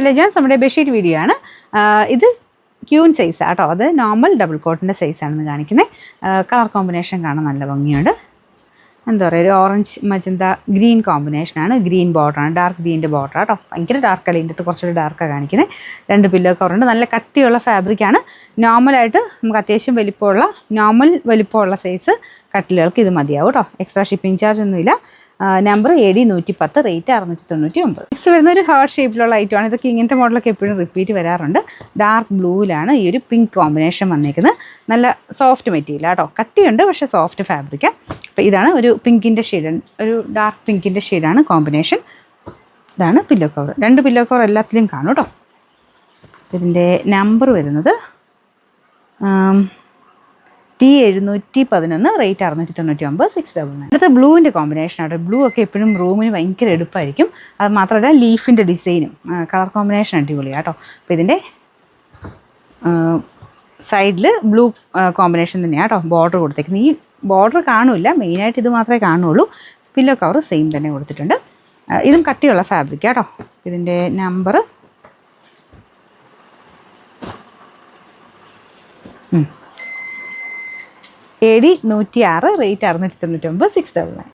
Legends നമ്മുടെ bedsheet video ആണ്. ഇത് ക്യൂൻ സൈസാണ് കേട്ടോ. അത് നോർമൽ ഡബിൾ കോട്ടിൻ്റെ സൈസാണെന്ന് കാണിക്കുന്നത്. കളർ കോമ്പിനേഷൻ കാണാൻ നല്ല ഭംഗിയുണ്ട്. എന്താ പറയുക, ഒരു ഓറഞ്ച് മജന്ത ഗ്രീൻ കോമ്പിനേഷനാണ്. ഗ്രീൻ ബോർഡറാണ്, ഡാർക്ക് ഗ്രീൻ്റെ ബോർഡർ കേട്ടോ. ഭയങ്കര ഡാർക്ക് അല്ല, ഇതിൻ്റെ കുറച്ചുകൂടി ഡാർക്കാണ് കാണിക്കുന്നത്. 2 പില്ലോ കവറുണ്ട്. നല്ല കട്ടിയുള്ള ഫാബ്രിക്കാണ്. നോർമലായിട്ട് നമുക്ക് അത്യാവശ്യം നോർമൽ വലിപ്പമുള്ള സൈസ് കട്ടിലുകൾക്ക് ഇത് മതിയാവും കേട്ടോ. എക്സ്ട്രാ ഷിപ്പിംഗ് ചാർജ് ഒന്നുമില്ല. Number AD 110, rate 699. നെക്സ്റ്റ് വരുന്ന ഒരു ഹാർട്ട് ഷേപ്പിലുള്ള ഐറ്റമാണ്. ഇതൊക്കെ ഇങ്ങനത്തെ മോഡലൊക്കെ എപ്പോഴും റിപ്പീറ്റ് വരാറുണ്ട്. ഡാർക്ക് ബ്ലൂവിലാണ് ഈ ഒരു പിങ്ക് കോമ്പിനേഷൻ വന്നേക്കുന്നത്. നല്ല സോഫ്റ്റ് മെറ്റീരിയൽ കേട്ടോ. കട്ടിയുണ്ട്, പക്ഷേ സോഫ്റ്റ് ഫാബ്രിക്കാണ്. അപ്പോൾ ഇതാണ് ഒരു പിങ്കിൻ്റെ ഷെയ്ഡ്, ഒരു ഡാർക്ക് പിങ്കിൻ്റെ ഷെയ്ഡാണ് കോമ്പിനേഷൻ. ഇതാണ് പില്ലോ കവർ. 2 പില്ലോ കവർ എല്ലാത്തിലും കാണും കേട്ടോ. ഇതിൻ്റെ നമ്പർ വരുന്നത് T711, റേറ്റ് 699, 699. അടുത്ത ബ്ലൂവിൻ്റെ കോമ്പിനേഷനാണ്. ബ്ലൂ ഒക്കെ എപ്പോഴും റൂമിന് ഭയങ്കര എടുപ്പായിരിക്കും. അത് മാത്രമല്ല ലീഫിൻ്റെ ഡിസൈനും കളർ കോമ്പിനേഷൻ അടിപൊളിയാണ് കേട്ടോ. അപ്പോൾ ഇതിൻ്റെ സൈഡിൽ ബ്ലൂ കോമ്പിനേഷൻ തന്നെയാണ് കേട്ടോ ബോർഡർ കൊടുത്തേക്കുന്നത്. ഈ ബോർഡർ കാണില്ല, മെയിനായിട്ട് ഇത് മാത്രമേ കാണുള്ളൂ. പില്ലോ കവർ സെയിം തന്നെ കൊടുത്തിട്ടുണ്ട്. ഇതും കട്ടിയുള്ള ഫാബ്രിക് കേട്ടോ. ഇതിൻ്റെ നമ്പർ AD 106, റേറ്റ് 699, 699.